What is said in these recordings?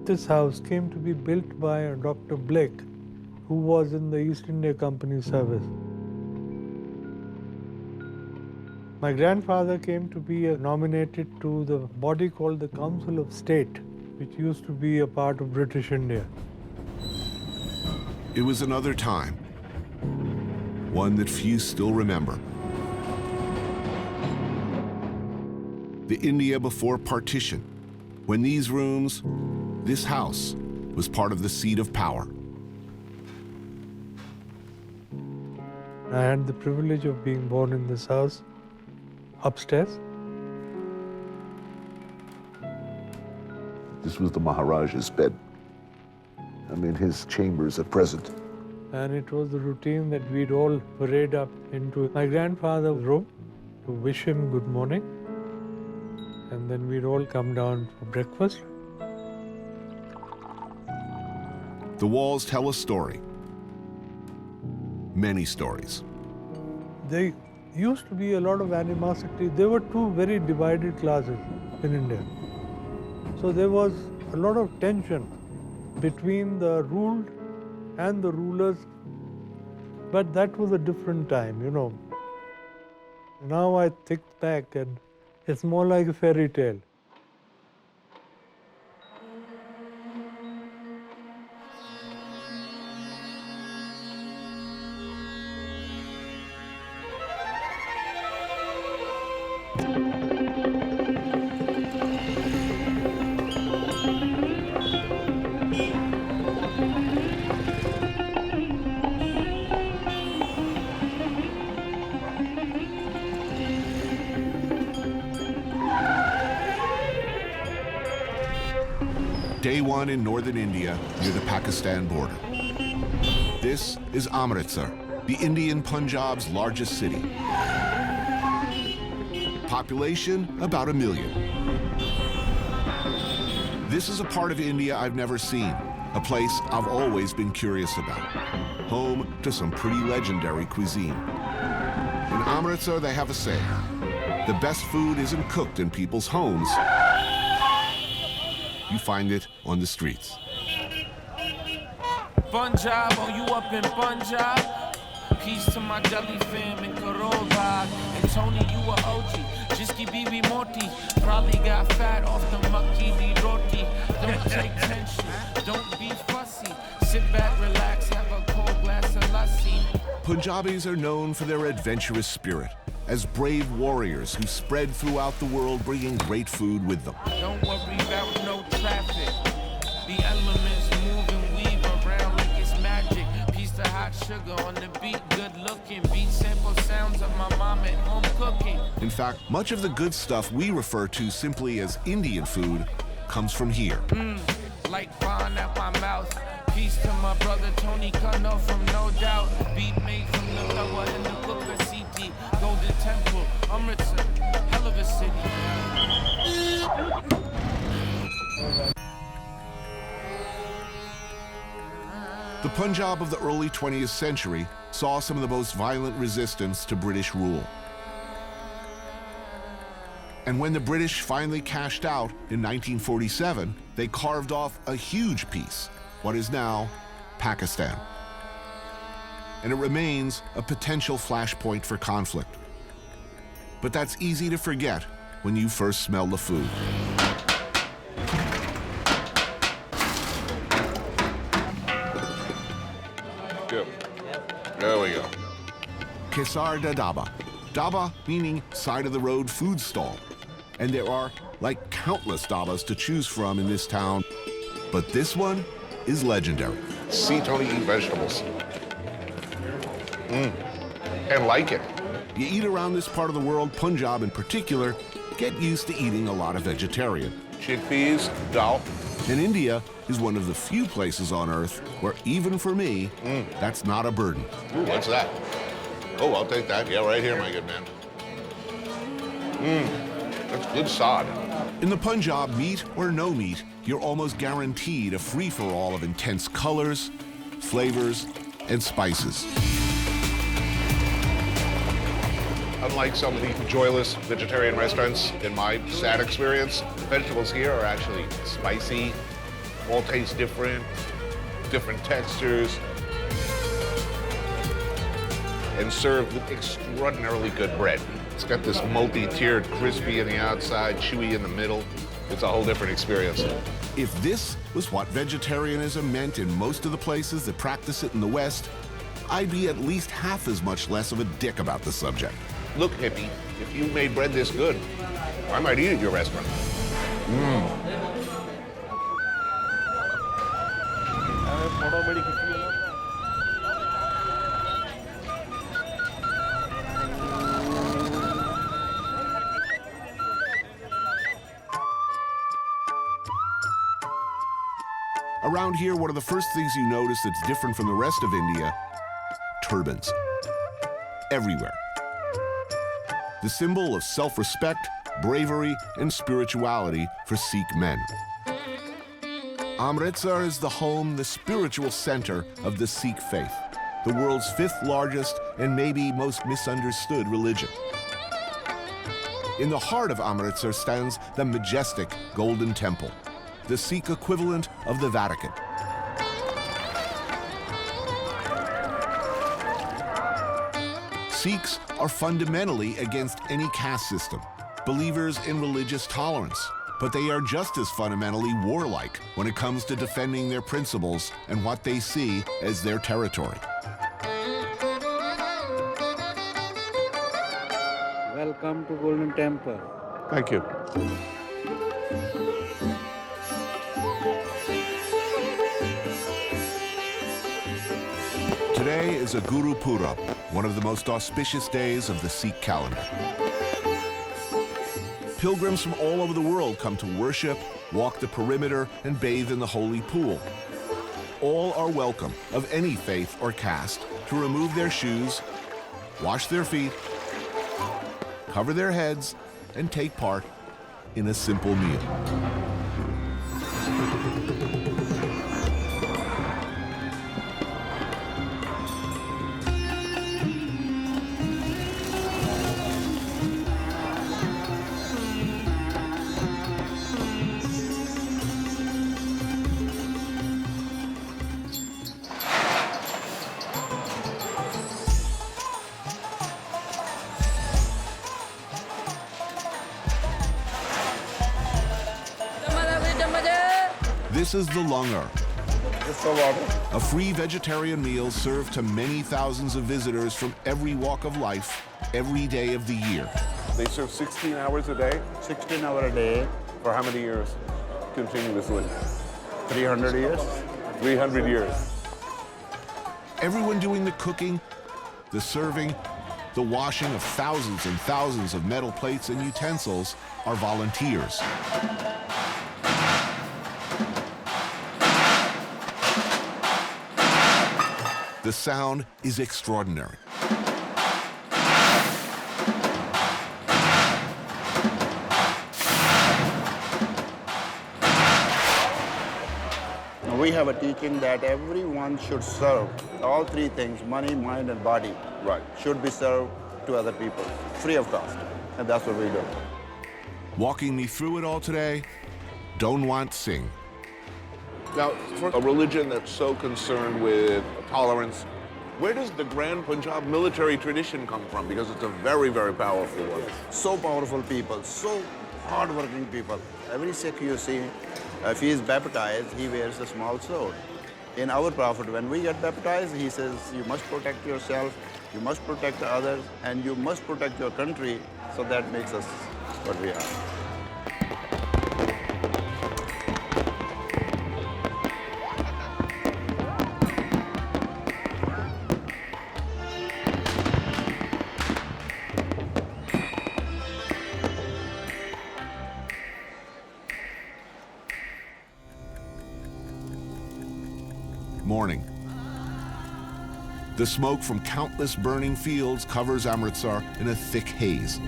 This house came to be built by Dr. Blake, who was in the East India Company service. My grandfather came to be nominated to the body called the Council of State, which used to be a part of British India. It was another time, one that few still remember. The India before partition, when these rooms, this house, was part of the seat of power. I had the privilege of being born in this house, upstairs. This was the Maharaja's bed. I mean, his chambers at present. And it was the routine that we'd all parade up into my grandfather's room to wish him good morning. And then we'd all come down for breakfast. The walls tell a story. Many stories. There used to be a lot of animosity. There were two very divided classes in India. So there was a lot of tension between the ruled and the rulers. But that was a different time, you know. Now I think back and it's more like a fairy tale. Day one in northern India, near the Pakistan border. This is Amritsar, the Indian Punjab's largest city. Population, about 1 million. This is a part of India I've never seen, a place I've always been curious about. Home to some pretty legendary cuisine. In Amritsar, they have a saying: the best food isn't cooked in people's homes. You find it on the streets. Punjab, oh, you up in Punjab? Peace to my Delhi fam in Karoga. And Tony, you a OG. Jiski bibi moti. Probably got fat off the makki di roti. Don't take tension, don't be fussy. Sit back, relax, have a cold glass of lassi. Punjabis are known for their adventurous spirit, as brave warriors who spread throughout the world bringing great food with them. Don't worry about no traffic. The elements move and weave around like it's magic. Piece of hot sugar on the beat, good looking. Beat sample sounds of my mom at home cooking. In fact, much of the good stuff we refer to simply as Indian food comes from here. Like flying out my mouth. Peace to my brother Tony Kano from No Doubt. Beat made from the lower in the cooker CT. Golden Temple, Amritsar, hell of a city. The Punjab of the early 20th century saw some of the most violent resistance to British rule. And when the British finally cashed out in 1947, they carved off a huge piece, what is now Pakistan. And it remains a potential flashpoint for conflict. But that's easy to forget when you first smell the food. Good. There we go. Kesar da Dhaba. Dhaba meaning side of the road food stall. And there are like countless dhabas to choose from in this town. But this one is legendary. See Tony eat vegetables. And like it. You eat around this part of the world, Punjab in particular, get used to eating a lot of vegetarian. Chickpeas, dal. And India is one of the few places on earth where, even for me, that's not a burden. Ooh, what's that? Oh, I'll take that. Yeah, right here, my good man. That's good sod. In the Punjab, meat or no meat, you're almost guaranteed a free-for-all of intense colors, flavors, and spices. Unlike some of the joyless vegetarian restaurants, in my sad experience, the vegetables here are actually spicy, all taste different, different textures, and served with extraordinarily good bread. It's got this multi-tiered, crispy on the outside, chewy in the middle. It's a whole different experience. If this was what vegetarianism meant in most of the places that practice it in the West, I'd be at least half as much less of a dick about the subject. Look, hippie, if you made bread this good, I might eat at your restaurant. Around here, one of the first things you notice that's different from the rest of India, turbans. Everywhere. The symbol of self-respect, bravery, and spirituality for Sikh men. Amritsar is the home, the spiritual center of the Sikh faith, the world's 5th largest and maybe most misunderstood religion. In the heart of Amritsar stands the majestic Golden Temple, the Sikh equivalent of the Vatican. Sikhs are fundamentally against any caste system, believers in religious tolerance, but they are just as fundamentally warlike when it comes to defending their principles and what they see as their territory. Welcome to Golden Temple. Thank you. Today is a Guru Purab, one of the most auspicious days of the Sikh calendar. Pilgrims from all over the world come to worship, walk the perimeter, and bathe in the holy pool. All are welcome, of any faith or caste, to remove their shoes, wash their feet, cover their heads, and take part in a simple meal. This is the langar, a free vegetarian meal served to many thousands of visitors from every walk of life, every day of the year. They serve 16 hours a day? 16 hours a day, For how many years? Continuously? 300 years. 300 years. Everyone doing the cooking, the serving, the washing of thousands and thousands of metal plates and utensils are volunteers. The sound is extraordinary. We have a teaching that everyone should serve all 3 things, money, mind, and body. Right. Should be served to other people, free of cost. And that's what we do. Walking me through it all today, Donwant Singh. Now, for a religion that's so concerned with tolerance, where does the Grand Punjab military tradition come from? Because it's a very, very powerful one. So powerful people, so hardworking people. Every Sikh you see, if he is baptized, he wears a small sword. In our Prophet, when we get baptized, he says, you must protect yourself, you must protect the others, and you must protect your country. So that makes us what we are. Morning. The smoke from countless burning fields covers Amritsar in a thick haze.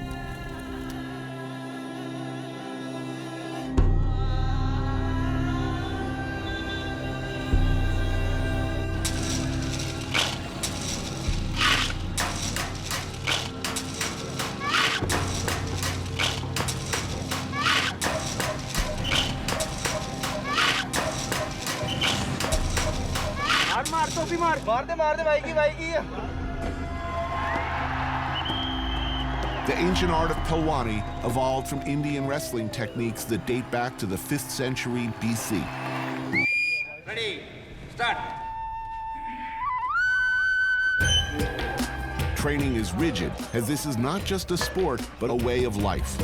The ancient art of Pehlwani evolved from Indian wrestling techniques that date back to the 5th century BC. Ready, start. Training is rigid, as this is not just a sport, but a way of life.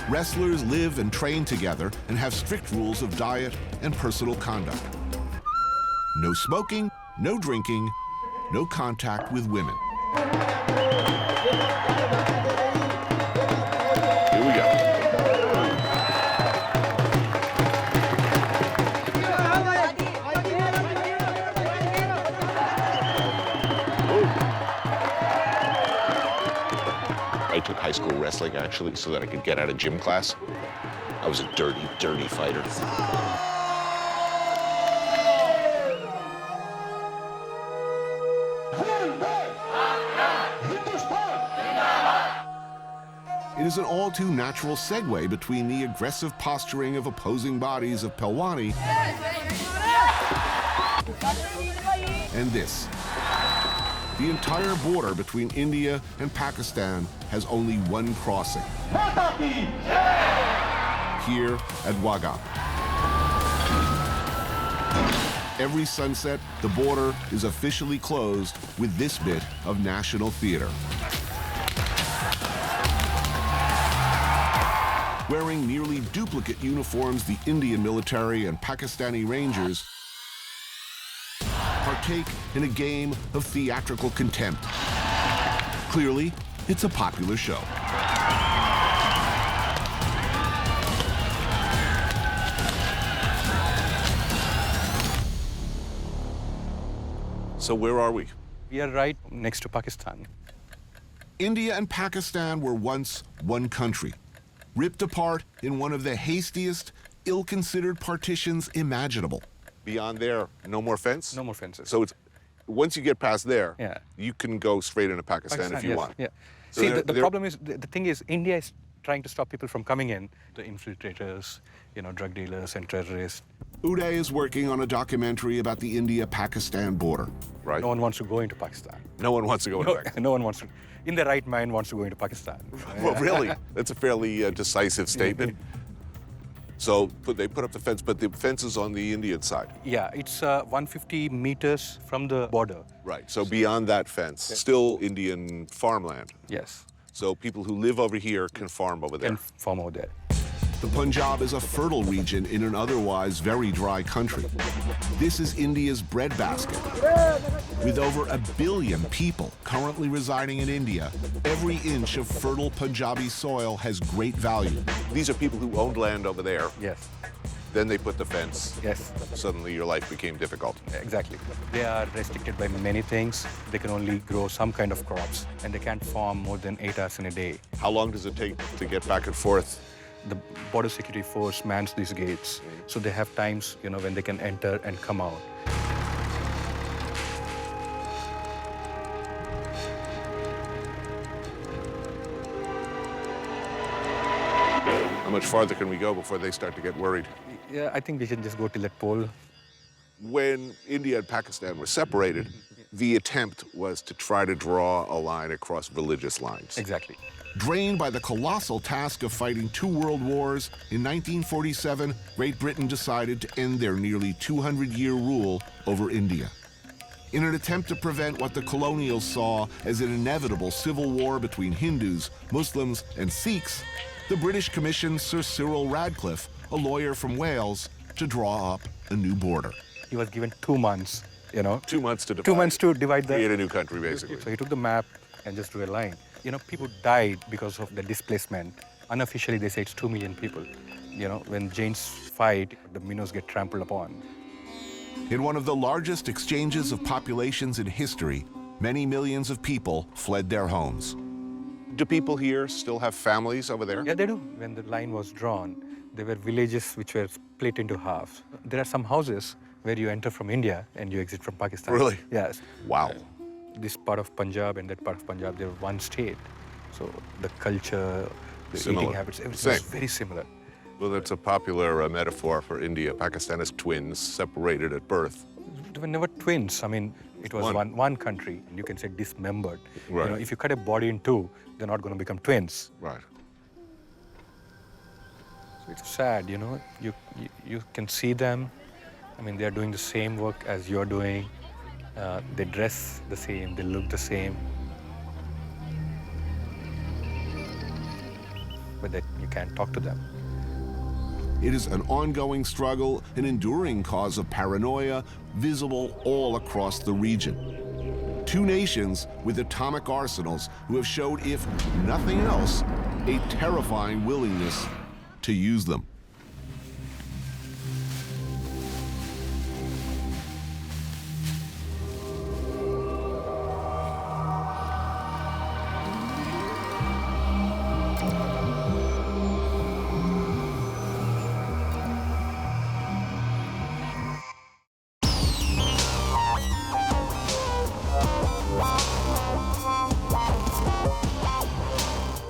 Wrestlers live and train together and have strict rules of diet and personal conduct. No smoking, no drinking, no contact with women. Here we go. I took high school wrestling, actually, so that I could get out of gym class. I was a dirty, dirty fighter. It is an all too natural segue between the aggressive posturing of opposing bodies of Pehlwani and this. The entire border between India and Pakistan has only one crossing. Here at Wagah. Every sunset, the border is officially closed with this bit of national theater. Wearing nearly duplicate uniforms, the Indian military and Pakistani Rangers partake in a game of theatrical contempt. Clearly, it's a popular show. So where are we? We are right next to Pakistan. India and Pakistan were once one country, ripped apart in one of the hastiest, ill-considered partitions imaginable. Beyond there, no more fence? No more fences. So it's, once you get past there, Yeah. you can go straight into Pakistan if you yes, want. Yeah. So See, they're- the they're- problem is, the thing is, India is trying to stop people from coming in. The infiltrators, drug dealers and terrorists. Uday is working on a documentary about the India-Pakistan border. Right? No one wants to go into Pakistan. No one wants to go into Pakistan. No one wants to, in their right mind, wants to go into Pakistan. Well, really? That's a fairly decisive statement. So they put up the fence, but the fence is on the Indian side. Yeah, it's 150 meters from the border. Right. So beyond that fence, still Indian farmland. Yes, So people who live over here can farm over there. can farm over there. The Punjab is a fertile region in an otherwise very dry country. This is India's breadbasket. With over 1 billion people currently residing in India, every inch of fertile Punjabi soil has great value. These are people who owned land over there. Yes, Then they put the fence. yes, Suddenly your life became difficult. exactly. They are restricted by many things. They can only grow some kind of crops, and they can't farm more than 8 hours in a day. How long does it take to get back and forth? The border security force mans these gates, so they have times, when they can enter and come out. How much farther can we go before they start to get worried? Yeah, I think we can just go till that pole. When India and Pakistan were separated, the attempt was to try to draw a line across religious lines. Exactly. Drained by the colossal task of fighting 2 world wars, in 1947, Great Britain decided to end their nearly 200-year rule over India. In an attempt to prevent what the Colonials saw as an inevitable civil war between Hindus, Muslims, and Sikhs, the British commissioned Sir Cyril Radcliffe, a lawyer from Wales, to draw up a new border. He was given 2 months, 2 months to divide. 2 months to divide Create the... a new country, basically. So he took the map and just drew a line. People died because of the displacement. Unofficially, they say it's 2 million people. When Jains fight, the minnows get trampled upon. In one of the largest exchanges of populations in history, many millions of people fled their homes. Do people here still have families over there? Yeah, they do. When the line was drawn, there were villages which were split into half. There are some houses where you enter from India and you exit from Pakistan. Really? Yes. Wow. This part of Punjab and that part of Punjab, they were one state. So the culture, the Similar. eating habits, everything was Same. very similar. Well, that's a popular metaphor for India. Pakistan is twins, separated at birth. They were never twins. I mean, it was one country. You can say dismembered. Right. You know, if you cut a body in two, they're not going to become twins. Right. So it's sad, you know. You can see them. I mean, they're doing the same work as you're doing. They dress the same. They look the same. But that you can't talk to them. It is an ongoing struggle, an enduring cause of paranoia, visible all across the region. Two nations with atomic arsenals who have showed, if nothing else, a terrifying willingness to use them.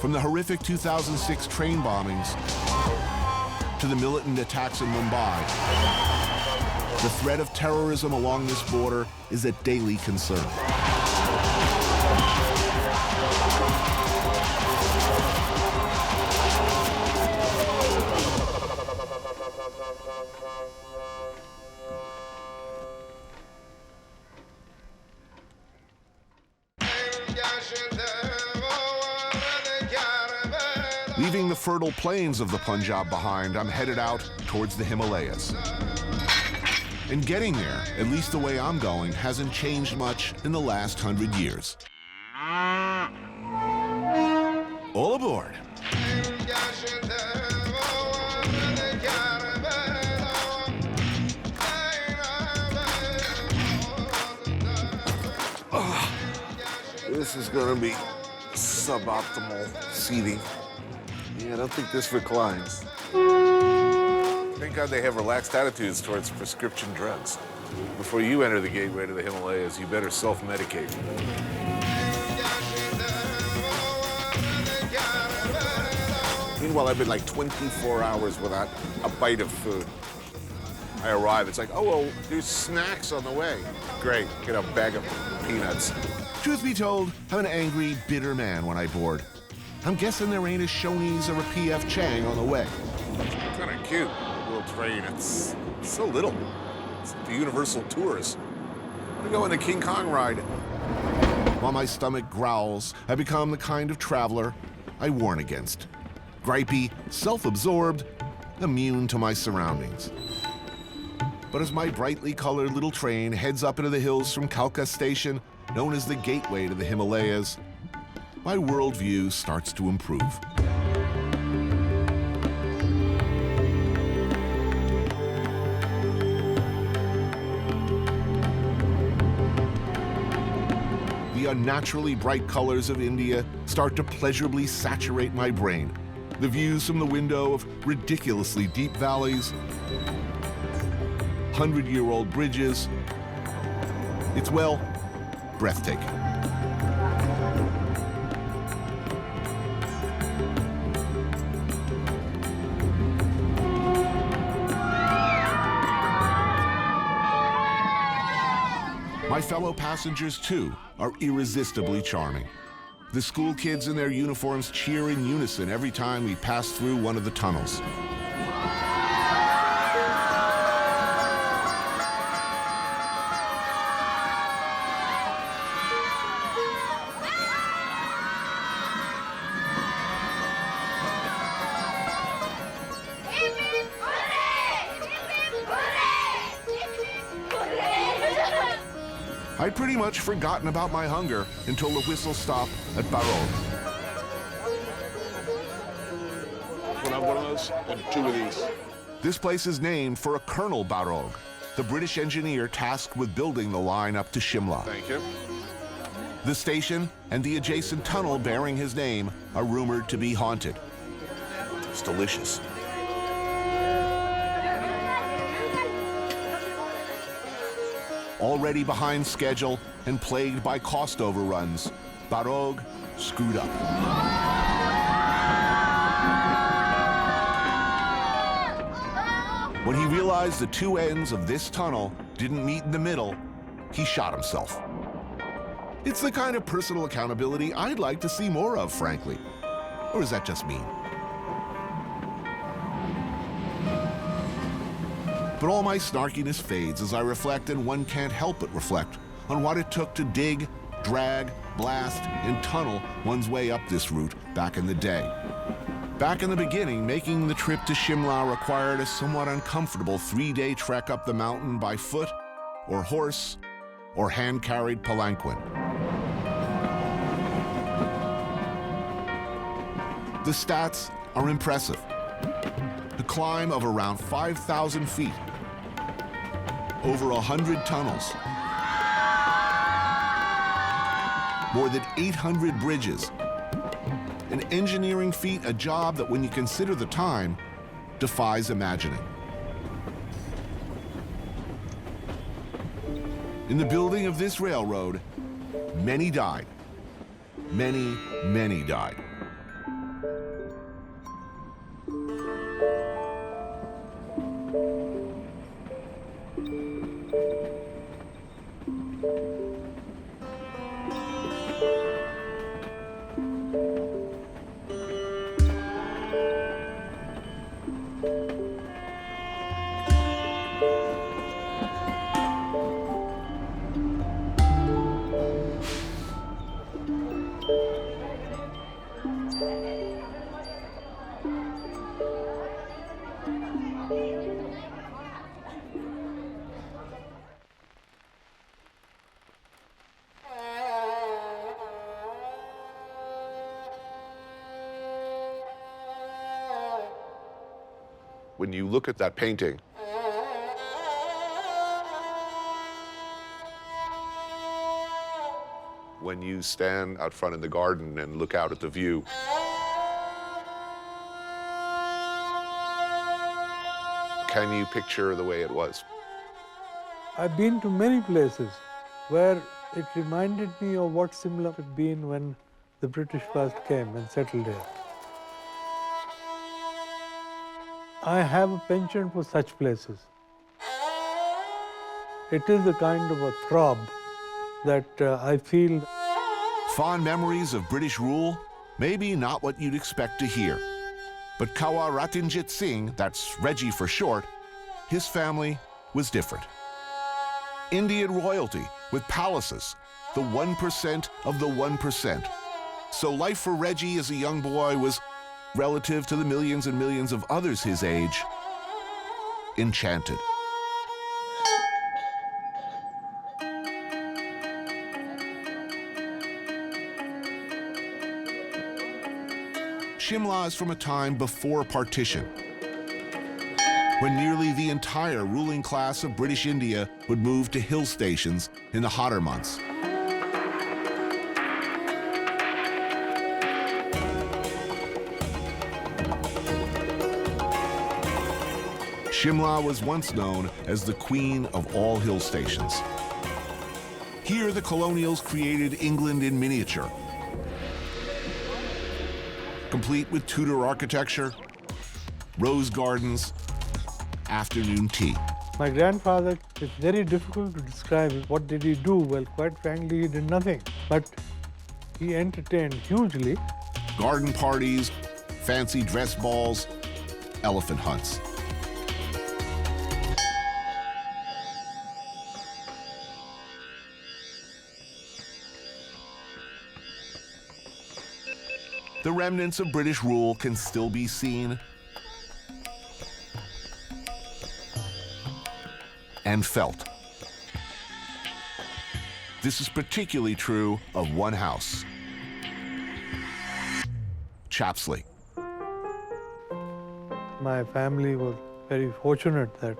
From the horrific 2006 train bombings to the militant attacks in Mumbai, the threat of terrorism along this border is a daily concern. Leaving the fertile plains of the Punjab behind, I'm headed out towards the Himalayas. And getting there, at least the way I'm going, hasn't changed much in the last 100 years. All aboard. This is going to be suboptimal seating. Yeah, I don't think this reclines. Thank God they have relaxed attitudes towards prescription drugs. Before you enter the gateway to the Himalayas, you better self-medicate. Meanwhile, I've been like 24 hours without a bite of food. I arrive, it's like, oh, well, there's snacks on the way. Great, get a bag of peanuts. Truth be told, I'm an angry, bitter man when I board. I'm guessing there ain't a Shoney's or a P.F. Chang on the way. Kind of cute, little train. It's so little. It's like the Universal Tours. I want to go on a King Kong ride. While my stomach growls, I become the kind of traveler I warn against. Gripey, self-absorbed, immune to my surroundings. But as my brightly colored little train heads up into the hills from Kalka Station, known as the gateway to the Himalayas, my worldview starts to improve. The unnaturally bright colors of India start to pleasurably saturate my brain. The views from the window of ridiculously deep valleys, 100-year-old bridges. It's, well, breathtaking. My fellow passengers, too, are irresistibly charming. The school kids in their uniforms cheer in unison every time we pass through one of the tunnels. I'd pretty much forgotten about my hunger until the whistle stopped at Barod. Can I have one of those and two of these? This place is named for a Colonel Barod, the British engineer tasked with building the line up to Shimla. Thank you. The station and the adjacent tunnel bearing his name are rumored to be haunted. It's delicious. Already behind schedule and plagued by cost overruns, Barod screwed up. When he realized the two ends of this tunnel didn't meet in the middle, he shot himself. It's the kind of personal accountability I'd like to see more of, frankly. Or is that just me? But all my snarkiness fades as I reflect, and one can't help but reflect on what it took to dig, drag, blast, and tunnel one's way up this route back in the day. Back in the beginning, making the trip to Shimla required a somewhat uncomfortable 3-day trek up the mountain by foot, or horse, or hand-carried palanquin. The stats are impressive. A climb of around 5,000 feet, over 100 tunnels, more than 800 bridges, an engineering feat, a job that, when you consider the time, defies imagining. In the building of this railroad, many died. Many, many died. When you look at that painting, when you stand out front in the garden and look out at the view, can you picture the way it was? I've been to many places where it reminded me of what Shimla had been when the British first came and settled there. I have a penchant for such places. It is a kind of a throb that I feel. Fond memories of British rule? Maybe not what you'd expect to hear. But Kawa Ratanjit Singh, that's Reggie for short, his family was different. Indian royalty with palaces, the 1% of the 1%. So life for Reggie as a young boy was, relative to the millions and millions of others his age, enchanted. Shimla is from a time before partition, when nearly the entire ruling class of British India would move to hill stations in the hotter months. Shimla was once known as the queen of all hill stations. Here, the Colonials created England in miniature, complete with Tudor architecture, rose gardens, afternoon tea. My grandfather, it's very difficult to describe. What did he do? Well, quite frankly, he did nothing. But he entertained hugely. Garden parties, fancy dress balls, elephant hunts. The remnants of British rule can still be seen and felt. This is particularly true of one house, Chapsley. My family was very fortunate that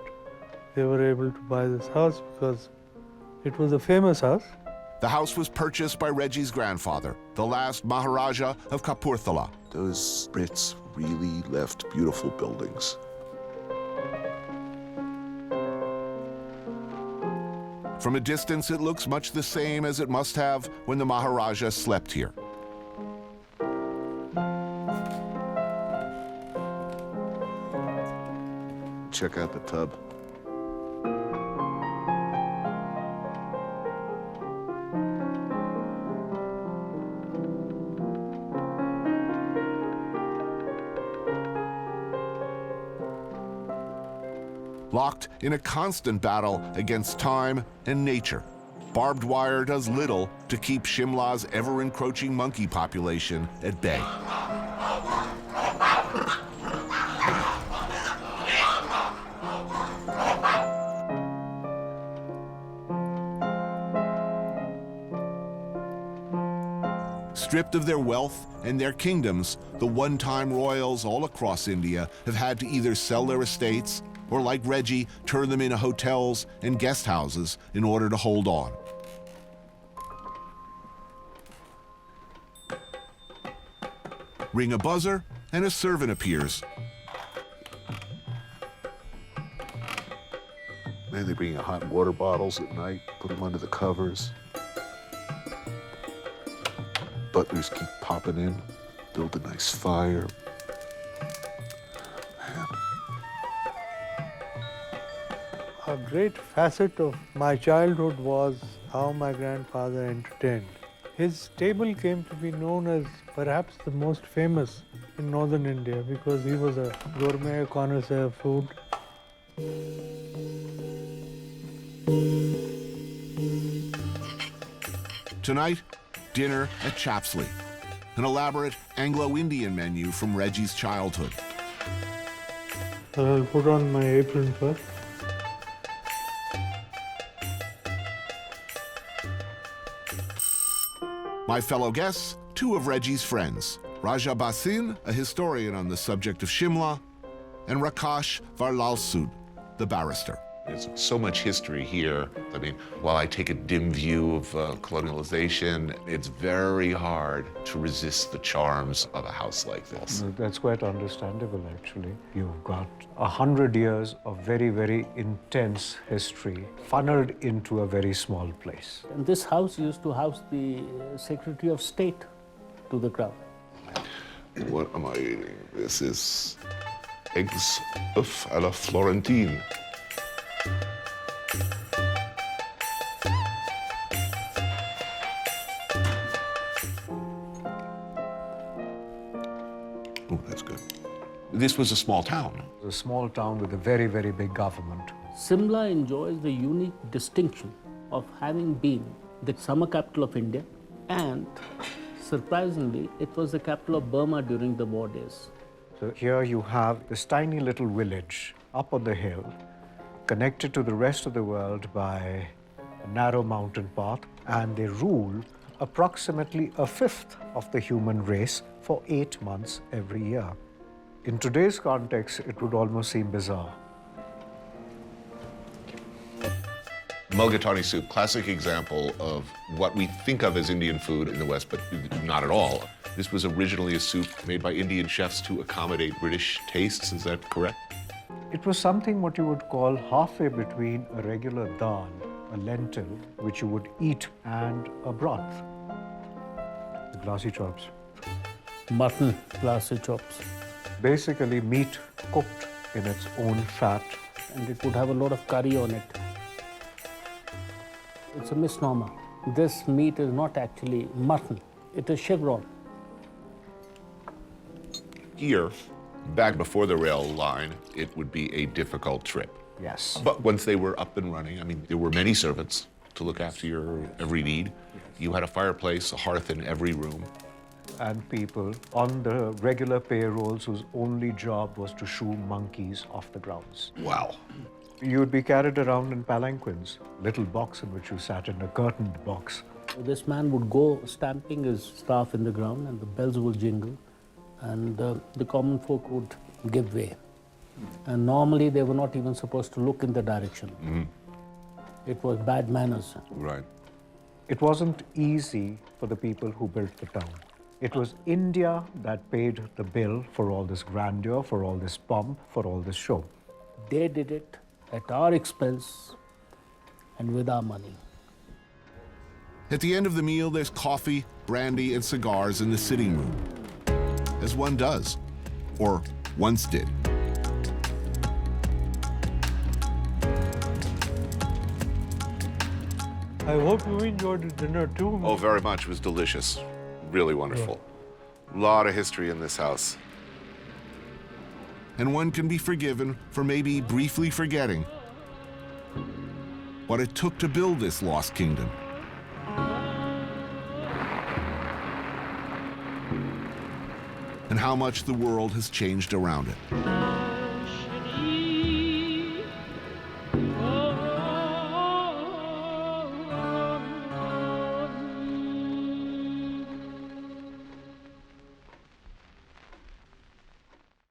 they were able to buy this house because it was a famous house. The house was purchased by Reggie's grandfather, the last Maharaja of Kapurthala. Those Brits really left beautiful buildings. From a distance, it looks much the same as it must have when the Maharaja slept here. check out the tub. Locked in a constant battle against time and nature, barbed wire does little to keep Shimla's ever-encroaching monkey population at bay. Stripped of their wealth and their kingdoms, the one-time royals all across India have had to either sell their estates or, like Reggie, turn them into hotels and guest houses in order to hold on. Ring a buzzer, and a servant appears. Man, they bring you hot water bottles at night, put them under the covers. Butlers keep popping in, build a nice fire. Man. A great facet of my childhood was how my grandfather entertained. His table came to be known as perhaps the most famous in northern India because he was a gourmet connoisseur of food. Tonight, dinner at Chapsley, an elaborate Anglo-Indian menu from Reggie's childhood. I'll put on my apron first. My fellow guests, two of Reggie's friends, Raja Basin, a historian on the subject of Shimla, and Rakash Varlalsud, the barrister. There's so much history here. I mean, while I take a dim view of colonialization, it's very hard to resist the charms of a house like this. That's quite understandable, actually. You've got 100 years of very, very intense history funneled into a very small place. And this house used to house the Secretary of State to the crown. What am I eating? This is eggs œufs à la Florentine. Oh, that's good. This was a small town. A small town with a very, very big government. Shimla enjoys the unique distinction of having been the summer capital of India, and surprisingly, it was the capital of Burma during the war days. So here you have this tiny little village up on the hill, connected to the rest of the world by a narrow mountain path, and they rule approximately a fifth of the human race for 8 months every year. In today's context, it would almost seem bizarre. Mulligatawny soup, classic example of what we think of as Indian food in the West, but not at all. This was originally a soup made by Indian chefs to accommodate British tastes, is that correct? It was something what you would call halfway between a regular dal, a lentil, which you would eat, and a broth. The glassy chops. Mutton, glassy chops. Basically meat cooked in its own fat. And it would have a lot of curry on it. It's a misnomer. This meat is not actually mutton. It is chevron. Here, back before the rail line, it would be a difficult trip. Yes. But once they were up and running, I mean, there were many servants to look after your every need. You had a fireplace, a hearth in every room. And people on the regular payrolls whose only job was to shoo monkeys off the grounds. Wow. You would be carried around in palanquins, little box in which you sat in a curtained box. This man would go stamping his staff in the ground and the bells would jingle and the common folk would give way. And normally they were not even supposed to look in the direction. Mm-hmm. It was bad manners. Right. It wasn't easy for the people who built the town. It was India that paid the bill for all this grandeur, for all this pomp, for all this show. They did it at our expense and with our money. At the end of the meal, there's coffee, brandy, and cigars in the sitting room, as one does, or once did. I hope you enjoyed the dinner too. Oh, very much. It was delicious. Really wonderful. A lot of history in this house. And one can be forgiven for maybe briefly forgetting what it took to build this lost kingdom. And how much the world has changed around it.